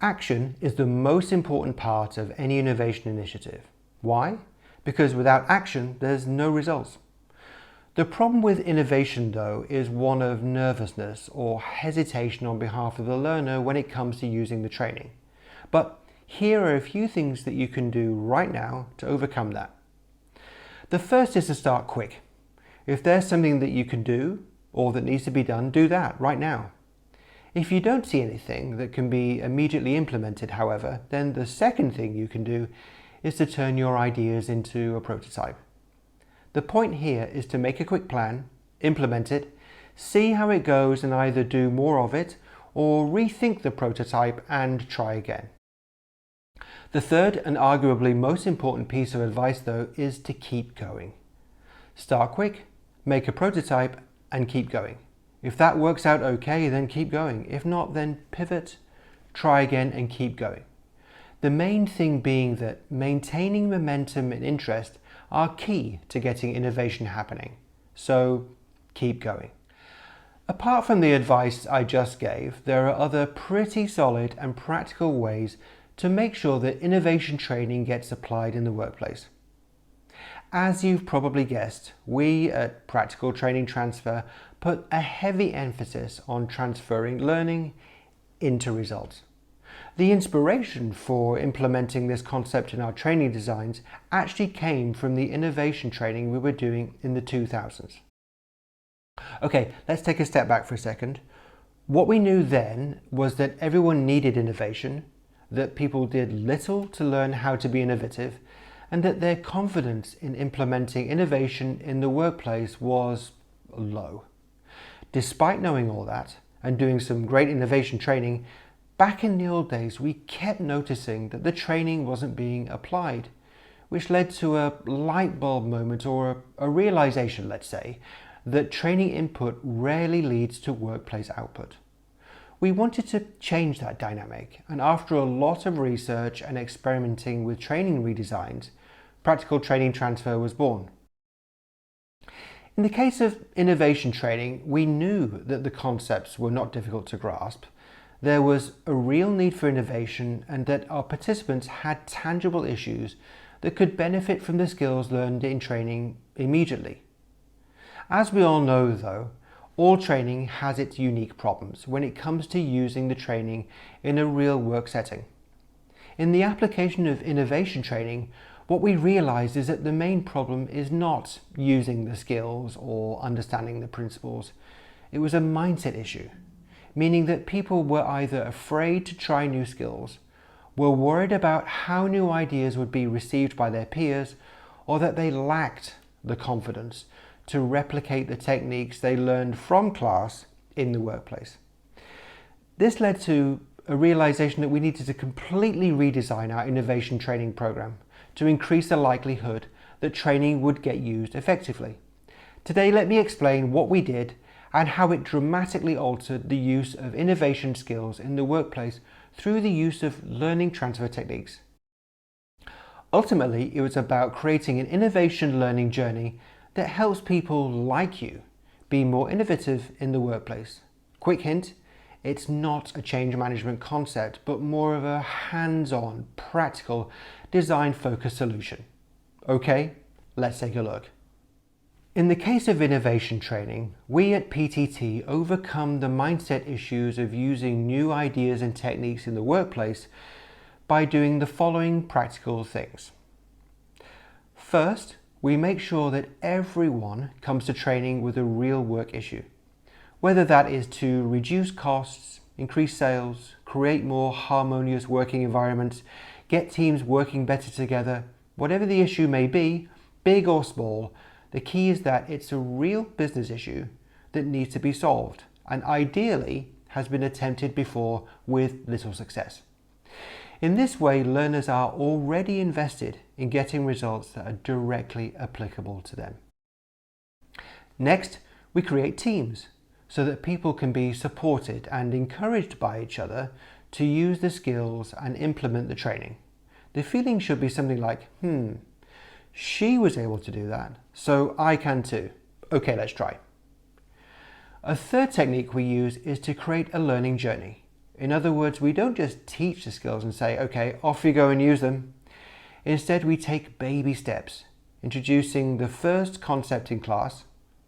Action is the most important part of any innovation initiative. Why? Because without action, there's no results. The problem with innovation, though, is one of nervousness or hesitation on behalf of the learner when it comes to using the training. But here are a few things that you can do right now to overcome that. The first is to start quick. If there's something that you can do or that needs to be done, do that right now. If you don't see anything that can be immediately implemented, however, then the second thing you can do is to turn your ideas into a prototype. The point here is to make a quick plan, implement it, see how it goes and either do more of it or rethink the prototype and try again. The third and arguably most important piece of advice, though, is to keep going. Start quick, make a prototype and keep going. If that works out okay, then keep going. If not, then pivot, try again and keep going. The main thing being that maintaining momentum and interest are key to getting innovation happening. So keep going. Apart from the advice I just gave, there are other pretty solid and practical ways to make sure that innovation training gets applied in the workplace. As you've probably guessed, we at Practical Training Transfer put a heavy emphasis on transferring learning into results. The inspiration for implementing this concept in our training designs actually came from the innovation training we were doing in the 2000s. Okay, let's take a step back for a second. What we knew then was that everyone needed innovation, that people did little to learn how to be innovative, and that their confidence in implementing innovation in the workplace was low. Despite knowing all that and doing some great innovation training, back in the old days we kept noticing that the training wasn't being applied, which led to a light bulb moment or a realization, let's say, that training input rarely leads to workplace output. We wanted to change that dynamic, and after a lot of research and experimenting with training redesigns, Practical Training Transfer was born. In the case of innovation training, we knew that the concepts were not difficult to grasp. There was a real need for innovation and that our participants had tangible issues that could benefit from the skills learned in training immediately. As we all know, though, all training has its unique problems when it comes to using the training in a real work setting. In the application of innovation training, what we realized is that the main problem is not using the skills or understanding the principles. It was a mindset issue, meaning that people were either afraid to try new skills, were worried about how new ideas would be received by their peers, or that they lacked the confidence to replicate the techniques they learned from class in the workplace. This led to a realization that we needed to completely redesign our innovation training program to increase the likelihood that training would get used effectively. Today, let me explain what we did and how it dramatically altered the use of innovation skills in the workplace through the use of learning transfer techniques. Ultimately, it was about creating an innovation learning journey that helps people like you be more innovative in the workplace. Quick hint, it's not a change management concept, but more of a hands-on, practical, design-focused solution. Okay, let's take a look. In the case of innovation training, we at PTT overcome the mindset issues of using new ideas and techniques in the workplace by doing the following practical things. First, we make sure that everyone comes to training with a real work issue, whether that is to reduce costs, increase sales, create more harmonious working environments, get teams working better together. Whatever the issue may be, big or small, the key is that it's a real business issue that needs to be solved and ideally has been attempted before with little success. In this way, learners are already invested in getting results that are directly applicable to them. Next, we create teams so that people can be supported and encouraged by each other to use the skills and implement the training. The feeling should be something like, she was able to do that, so I can too. Okay, let's try. A third technique we use is to create a learning journey. In other words, we don't just teach the skills and say, okay, off you go and use them. Instead, we take baby steps, introducing the first concept in class,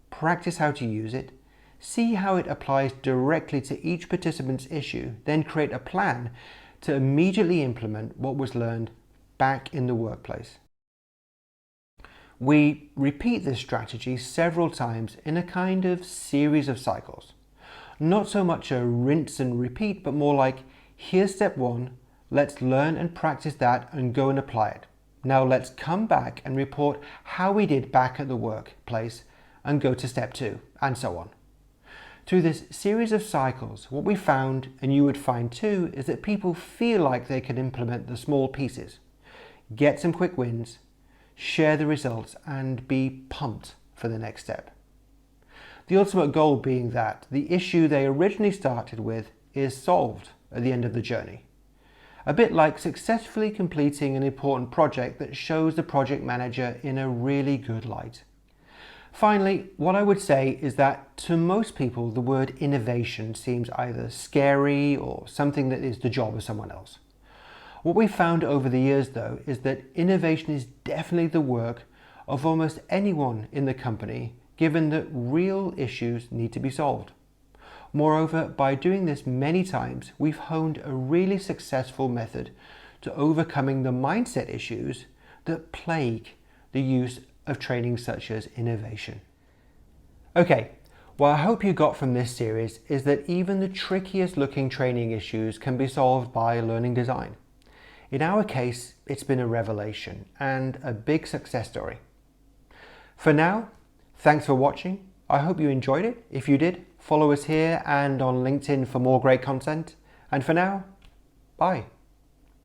practice how to use it, see how it applies directly to each participant's issue, then create a plan to immediately implement what was learned back in the workplace. We repeat this strategy several times in a kind of series of cycles. Not so much a rinse and repeat, but more like, here's step one, let's learn and practice that and go and apply it. Now let's come back and report how we did back at the workplace and go to step two, and so on. Through this series of cycles, what we found, and you would find too, is that people feel like they can implement the small pieces, get some quick wins, share the results, and be pumped for the next step. The ultimate goal being that the issue they originally started with is solved at the end of the journey. A bit like successfully completing an important project that shows the project manager in a really good light. Finally, what I would say is that to most people, the word innovation seems either scary or something that is the job of someone else. What we found over the years, though, is that innovation is definitely the work of almost anyone in the company, given that real issues need to be solved. Moreover, by doing this many times, we've honed a really successful method to overcoming the mindset issues that plague the use of training such as innovation. Okay, what I hope you got from this series is that even the trickiest looking training issues can be solved by learning design. In our case, it's been a revelation and a big success story. For now, thanks for watching. I hope you enjoyed it. If you did, follow us here and on LinkedIn for more great content. And for now, bye.